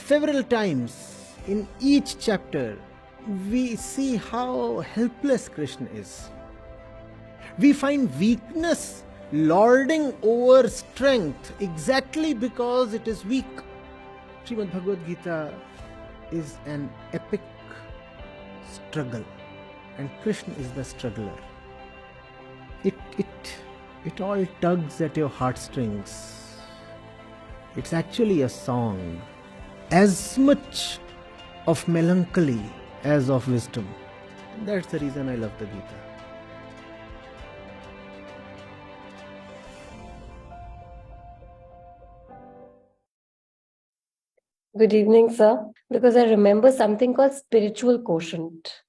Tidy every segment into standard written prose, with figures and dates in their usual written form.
several times in each chapter, we see how helpless Krishna is. We find weakness lording over strength exactly because it is weak. Srimad Bhagavad Gita is an epic struggle, and Krishna is the struggler. It all tugs at your heartstrings. It's actually a song, as much of melancholy as of wisdom. And that's the reason I love the Gita. Good evening, sir. Because I remember something called spiritual quotient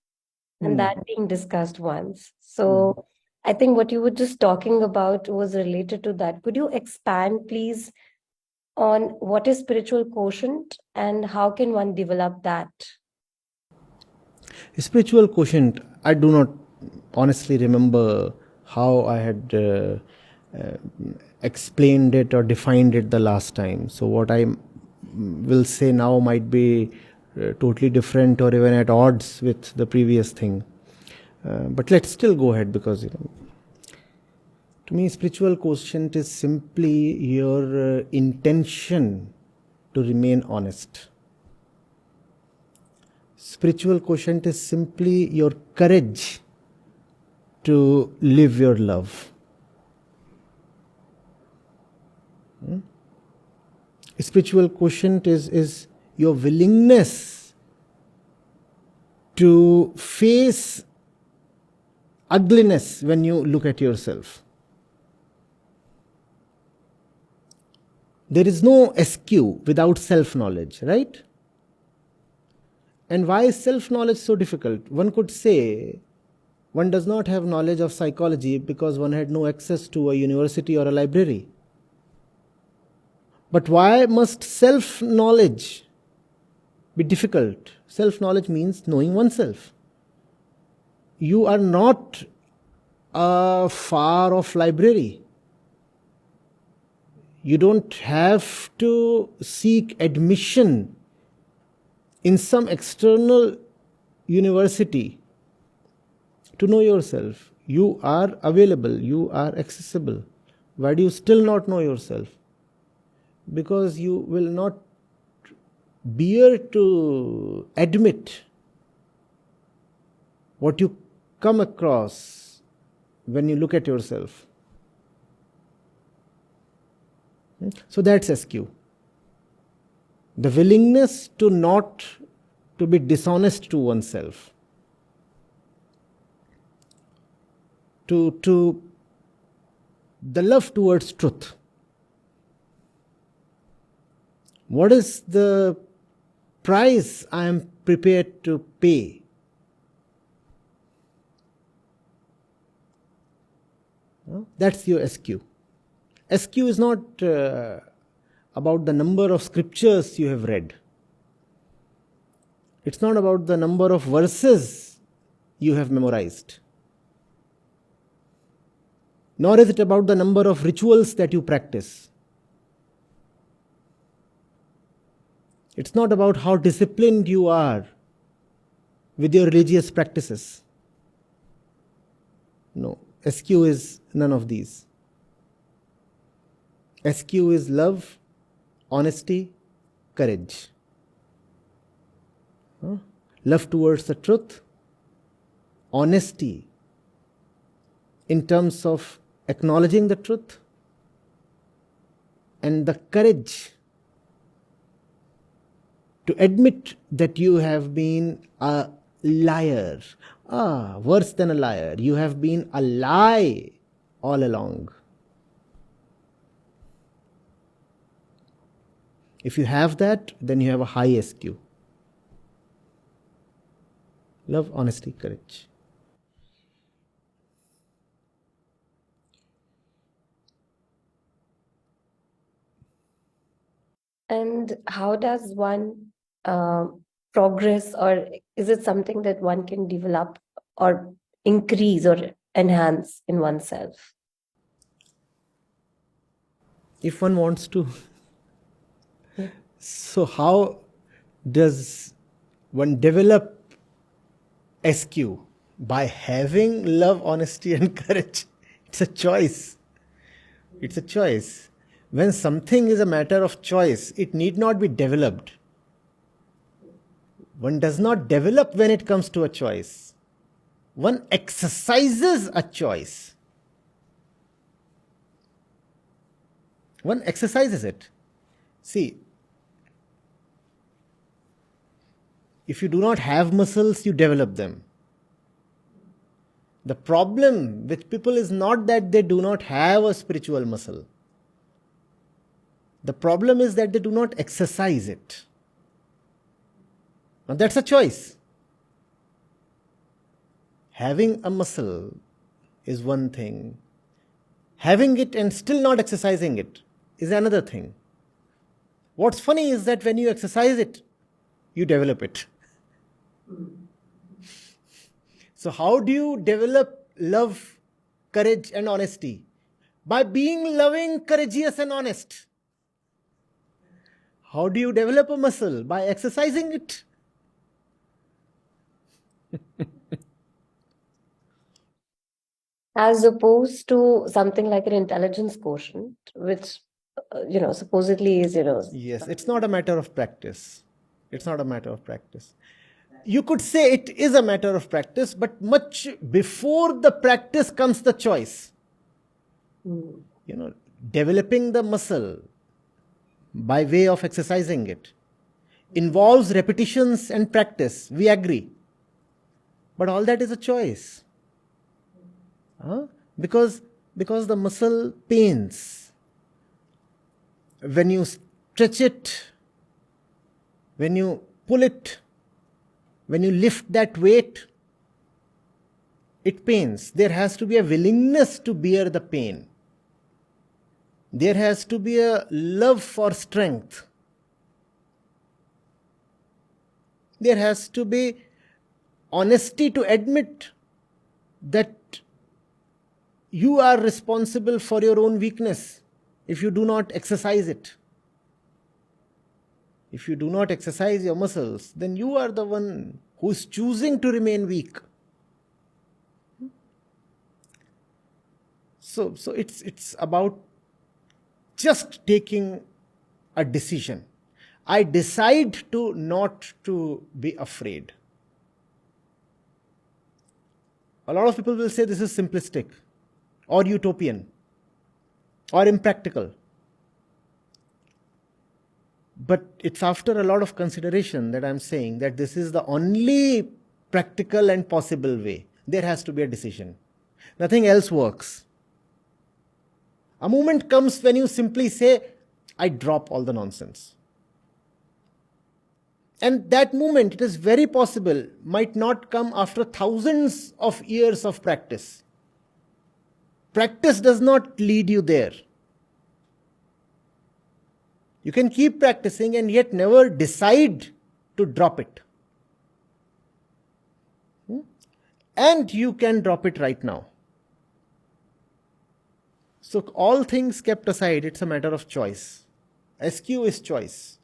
and that being discussed once. So I think what you were just talking about was related to that. Could you expand, please, on what is spiritual quotient and how can one develop that? Spiritual quotient, I do not honestly remember how I had explained it or defined it the last time. So what I will say now might be totally different or even at odds with the previous thing. But let's still go ahead, because to me, spiritual quotient is simply your intention to remain honest. Spiritual quotient is simply your courage to live your love. Spiritual quotient is your willingness to face ugliness when you look at yourself. There is no SQ without self-knowledge, right? And why is self-knowledge so difficult? One could say one does not have knowledge of psychology because one had no access to a university or a library. But why must self-knowledge be difficult? Self-knowledge means knowing oneself. You are not a far-off library. You don't have to seek admission in some external university to know yourself. You are available, you are accessible. Why do you still not know yourself? Because you will not bear to admit what you come across when you look at yourself. So that's SQ. The willingness to not to be dishonest to oneself. To the love towards truth. What is the price I am prepared to pay? That's your SQ. SQ is not about the number of scriptures you have read. It's not about the number of verses you have memorized. Nor is it about the number of rituals that you practice. It's not about how disciplined you are with your religious practices. No, SQ is none of these. SQ is love, honesty, courage. Love towards the truth, honesty in terms of acknowledging the truth, and the courage to admit that you have been a liar. Worse than a liar, you have been a lie all along. If you have that, then you have a high SQ. Love, honesty, courage. And how does one progress, or is it something that one can develop or increase or enhance in oneself? If one wants to. So how Does one develop SQ by having love, honesty, and courage? It's a choice. It's a choice. When something is a matter of choice, it need not be developed. One does not develop when it comes to a choice. One exercises a choice. One exercises it. See, if you do not have muscles, you develop them. The problem with people is not that they do not have a spiritual muscle. The problem is that they do not exercise it. Now that's a choice. Having a muscle is one thing. Having it and still not exercising it is another thing. What's funny is that when you exercise it, you develop it. So how do you develop love, courage, and honesty? By being loving, courageous, and honest. How do you develop a muscle? By exercising it. As opposed to something like an intelligence quotient, which, supposedly is, Yes, it's not a matter of practice. It's not a matter of practice. You could say it is a matter of practice, but much before the practice comes the choice. Developing the muscle by way of exercising it involves repetitions and practice. We agree. But all that is a choice. Because the muscle pains. When you stretch it, when you pull it, when you lift that weight, it pains. There has to be a willingness to bear the pain. There has to be a love for strength. There has to be honesty to admit that you are responsible for your own weakness if you do not exercise it. If you do not exercise your muscles, then you are the one who is choosing to remain weak. So it's about just taking a decision. I decide to not to be afraid. A lot of people will say this is simplistic or utopian or impractical. But it's after a lot of consideration that I'm saying that this is the only practical and possible way. There has to be a decision. Nothing else works. A moment comes when you simply say, I drop all the nonsense. And that moment, it is very possible, might not come after thousands of years of practice. Practice does not lead you there. You can keep practicing and yet never decide to drop it. And you can drop it right now. So all things kept aside, it's a matter of choice. SQ is choice.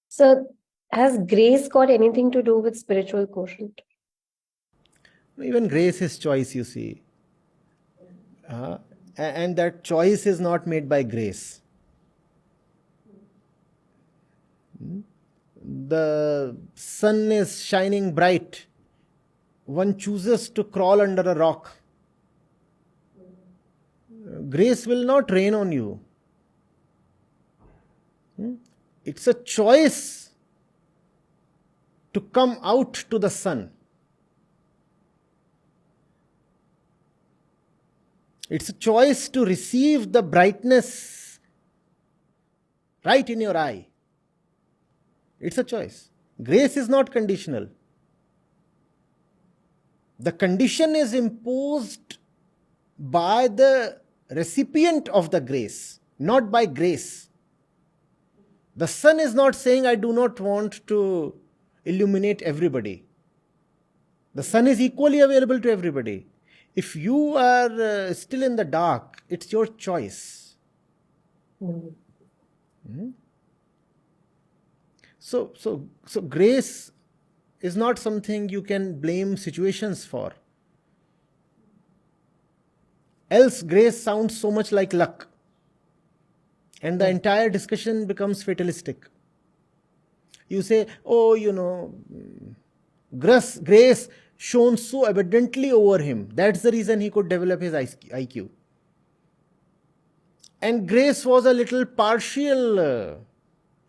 So has grace got anything to do with spiritual quotient? Even grace is choice, you see. And that choice is not made by grace. The sun is shining bright. One chooses to crawl under a rock. Grace will not rain on you. It's a choice to come out to the sun. It's a choice to receive the brightness right in your eye. It's a choice. Grace is not conditional. The condition is imposed by the recipient of the grace, not by grace. The sun is not saying, I do not want to illuminate everybody. The sun is equally available to everybody. If you are still in the dark, it's your choice. So grace is not something you can blame situations for. Else, grace sounds so much like luck. And the entire discussion becomes fatalistic. You say, oh, grace shone so abundantly over him. That's the reason he could develop his IQ. And grace was a little partial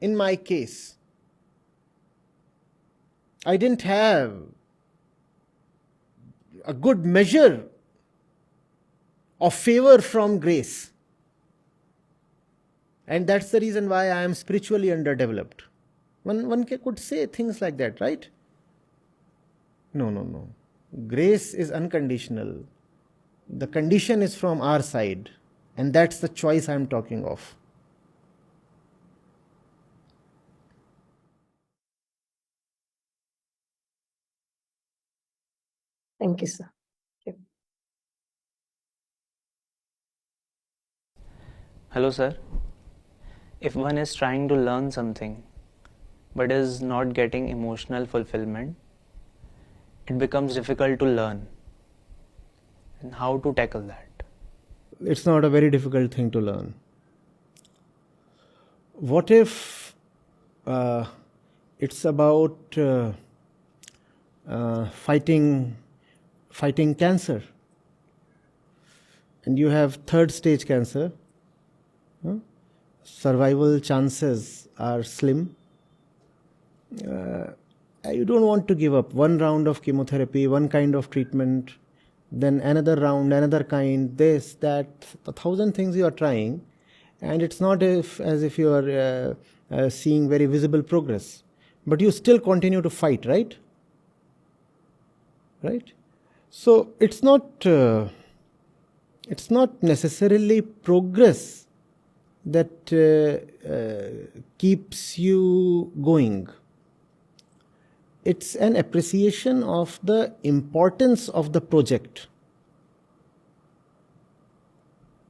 in my case. I didn't have a good measure of favor from grace. And that's the reason why I am spiritually underdeveloped. One could say things like that, right? No. Grace is unconditional. The condition is from our side. And that's the choice I'm talking of. Thank you, sir. Hello, sir. If one is trying to learn something but is not getting emotional fulfillment, it becomes difficult to learn. And how to tackle that? It's not a very difficult thing to learn. What if it's about fighting cancer, and you have third stage cancer? Survival chances are slim. You don't want to give up. One round of chemotherapy, one kind of treatment, then another round, another kind, this, that, 1,000 things you are trying, and it's not as if you are seeing very visible progress. But you still continue to fight, right? Right? So it's not necessarily progress that keeps you going. It's an appreciation of the importance of the project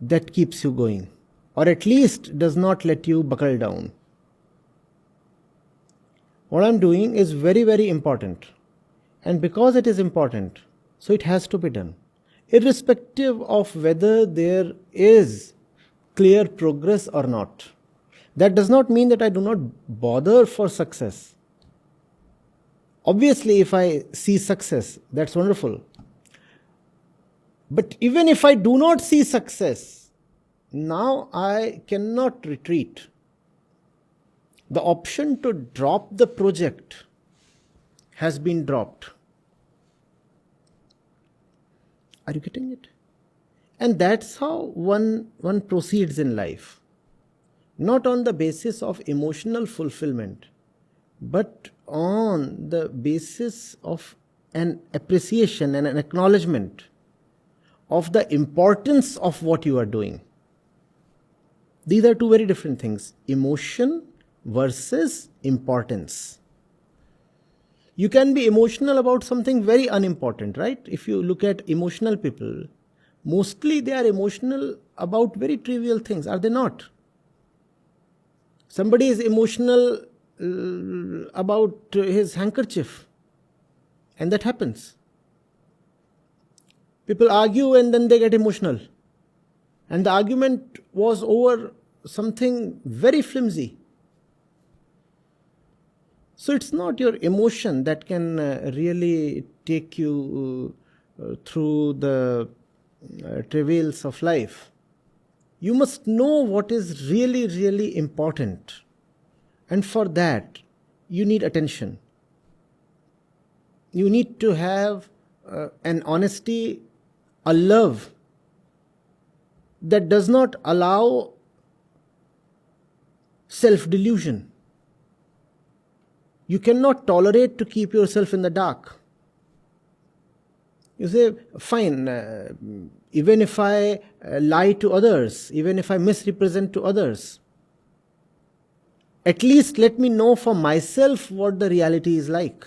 that keeps you going, or at least does not let you buckle down. What I'm doing is very, very important. And because it is important, so it has to be done, irrespective of whether there is clear progress or not. That does not mean that I do not bother for success. Obviously, if I see success, that's wonderful. But even if I do not see success, now I cannot retreat. The option to drop the project has been dropped. Are you getting it? And that's how one proceeds in life. Not on the basis of emotional fulfillment, but on the basis of an appreciation and an acknowledgement of the importance of what you are doing. These are two very different things. Emotion versus importance. You can be emotional about something very unimportant, right? If you look at emotional people, mostly they are emotional about very trivial things, are they not? Somebody is emotional about his handkerchief, and that happens. People argue and then they get emotional. And the argument was over something very flimsy. So it's not your emotion that can really take you through the travails of life. You must know what is really, really important. And for that, you need attention. You need to have an honesty, a love that does not allow self-delusion. You cannot tolerate to keep yourself in the dark. You say, fine, even if I lie to others, even if I misrepresent to others, at least let me know for myself what the reality is like.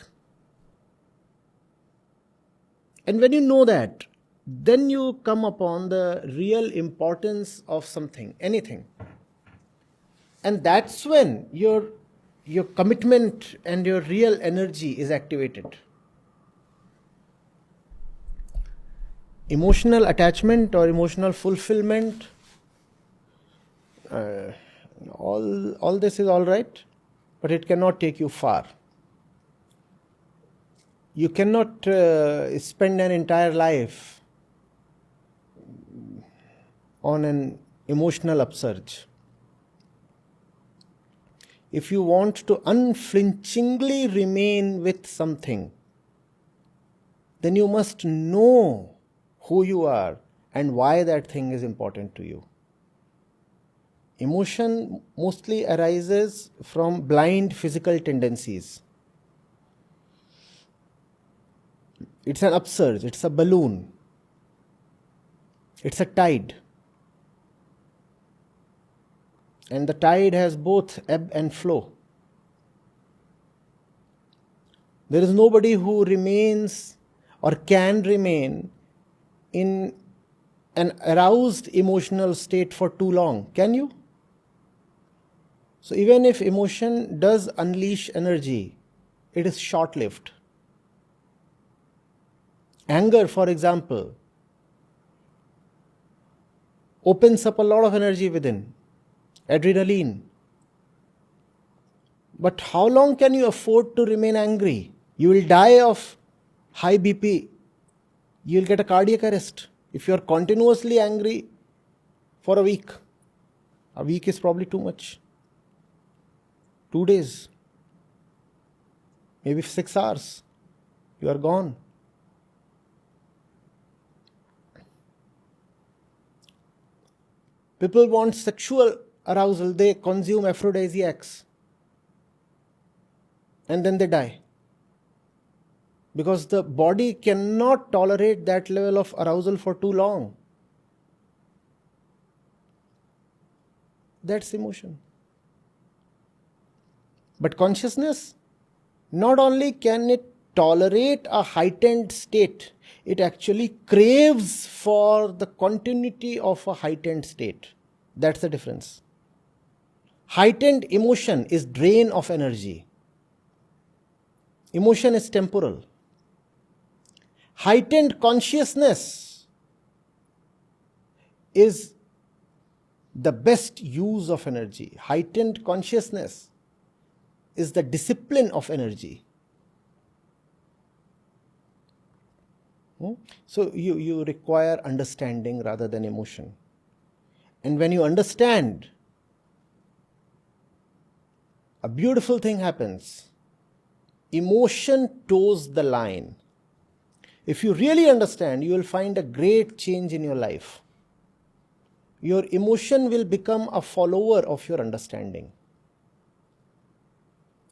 And when you know that, then you come upon the real importance of something, anything. And that's when your commitment and your real energy is activated. Emotional attachment or emotional fulfillment, all this is all right, but it cannot take you far. You cannot spend an entire life on an emotional upsurge. If you want to unflinchingly remain with something, then you must know who you are and why that thing is important to you. Emotion mostly arises from blind physical tendencies. It's an upsurge, it's a balloon, it's a tide. And the tide has both ebb and flow. There is nobody who remains or can remain in an aroused emotional state for too long. Can you? So even if emotion does unleash energy, it is short-lived. Anger, for example, opens up a lot of energy within, adrenaline. But how long can you afford to remain angry? You will die of high BP. You will get a cardiac arrest if you are continuously angry for a week. A week is probably too much. 2 days, maybe 6 hours, you are gone. People want sexual arousal, they consume aphrodisiacs and then they die. Because the body cannot tolerate that level of arousal for too long. That's emotion. But consciousness, not only can it tolerate a heightened state, it actually craves for the continuity of a heightened state. That's the difference. Heightened emotion is drain of energy. Emotion is temporal. Heightened consciousness is the best use of energy. Heightened consciousness is the discipline of energy. So you require understanding rather than emotion. And when you understand, a beautiful thing happens. Emotion toes the line. If you really understand, you will find a great change in your life. Your emotion will become a follower of your understanding.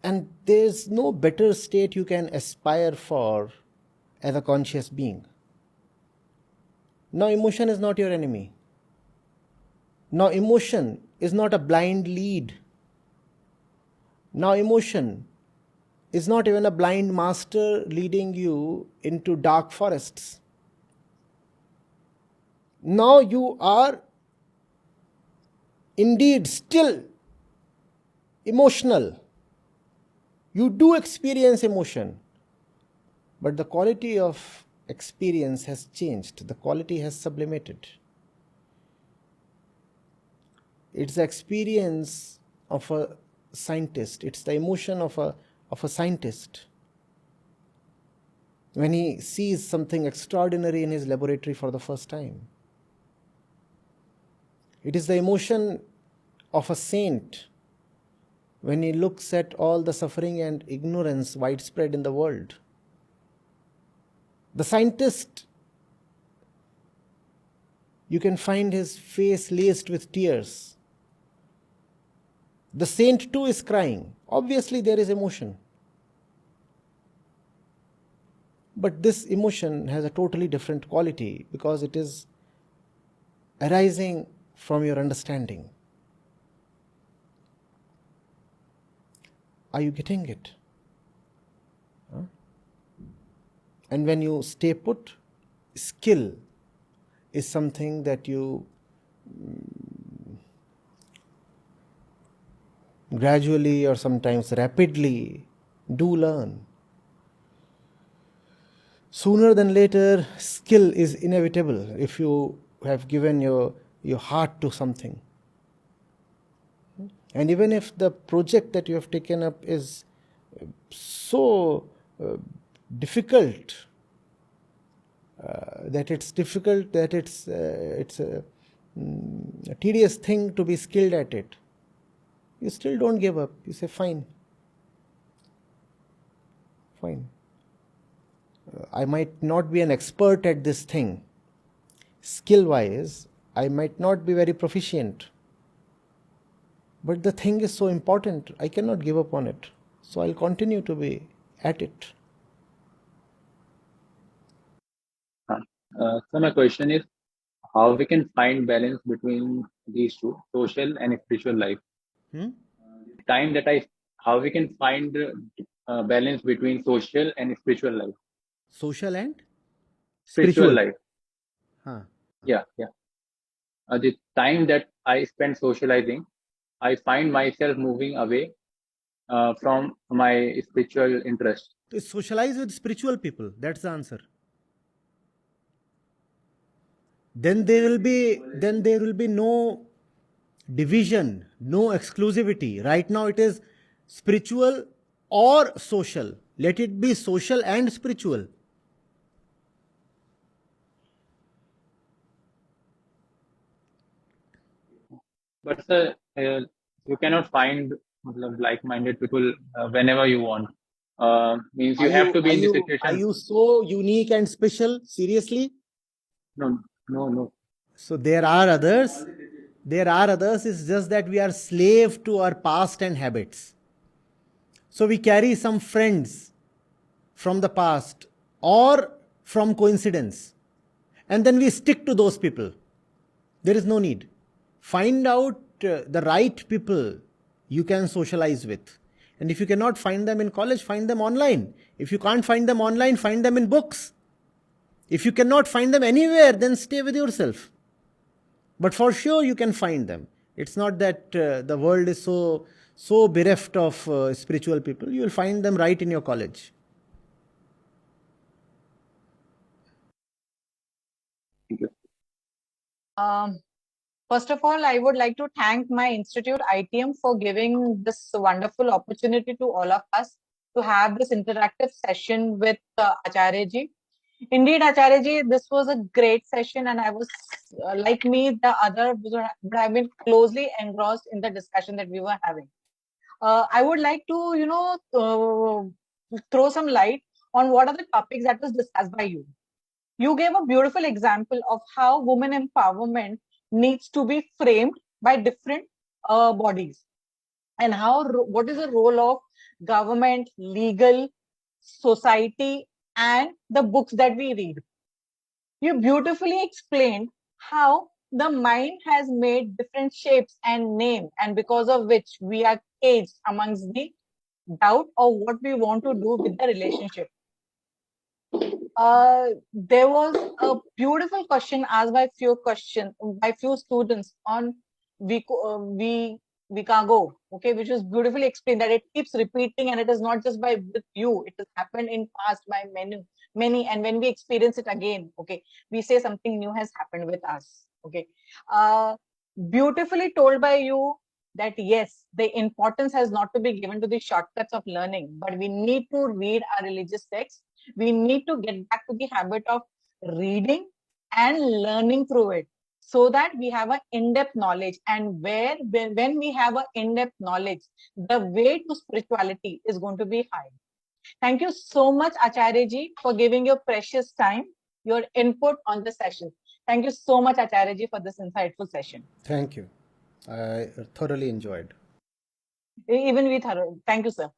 And there's no better state you can aspire for as a conscious being. Now, emotion is not your enemy. Now, emotion is not a blind lead. Now, emotion is not even a blind master leading you into dark forests. Now you are indeed still emotional. You do experience emotion, but the quality of experience has changed. The quality has sublimated. It's the experience of a scientist. It's the emotion of a scientist when he sees something extraordinary in his laboratory for the first time. It is the emotion of a saint when he looks at all the suffering and ignorance widespread in the world. The scientist, you can find his face laced with tears. The saint too is crying. Obviously, there is emotion. But this emotion has a totally different quality because it is arising from your understanding. Are you getting it? And when you stay put, skill is something that you gradually or sometimes rapidly do learn. Sooner than later, skill is inevitable if you have given your heart to something. And even if the project that you have taken up is so difficult, that it's a tedious thing to be skilled at it, you still don't give up. You say, fine. I might not be an expert at this thing. Skill wise, I might not be very proficient. But the thing is so important, I cannot give up on it. So I'll continue to be at it. So my question is, how we can find balance between these two, social and spiritual life? Time that how we can find balance between social and spiritual life? Social and Spiritual life. Huh. Yeah. The time that I spend socializing, I find myself moving away from my spiritual interest. To socialize with spiritual people, that's the answer. Then there will be no division, no exclusivity. Right now it is spiritual or social. Let it be social and spiritual. But sir, you cannot find like-minded people whenever you want. Means you have to be in the situation. Are you so unique and special? Seriously? No. So there are others. It's just that we are slave to our past and habits. So we carry some friends from the past or from coincidence, and then we stick to those people. There is no need. Find out the right people you can socialize with. And if you cannot find them in college, find them online. If you can't find them online, find them in books. If you cannot find them anywhere, then stay with yourself. But for sure you can find them. It's not that the world is so bereft of spiritual people. You will find them right in your college. Thank you. First of all, I would like to thank my institute, ITM, for giving this wonderful opportunity to all of us to have this interactive session with Acharya ji. Indeed, Acharya ji, this was a great session, and I was, like me, the other would have been closely engrossed in the discussion that we were having. I would like to, throw some light on what are the topics that was discussed by you. You gave a beautiful example of how women empowerment needs to be framed by different bodies, and what is the role of government, legal, society, and the books that we read. You beautifully explained how the mind has made different shapes and name, and because of which we are caged amongst the doubt of what we want to do with the relationship. There was a beautiful question asked by few students on Vicago, okay, which was beautifully explained that it keeps repeating, and it is not just with you. It has happened in past by many, and when we experience it again, okay, we say something new has happened with us. Okay, beautifully told by you that yes, the importance has not to be given to the shortcuts of learning, but we need to read our religious texts. We need to get back to the habit of reading and learning through it, so that we have an in-depth knowledge. And when we have an in-depth knowledge, the way to spirituality is going to be high. Thank you so much, Acharya ji, for giving your precious time, your input on the session. Thank you so much, Acharya ji, for this insightful session. Thank you. I thoroughly enjoyed. Even we thorough. Thank you, sir.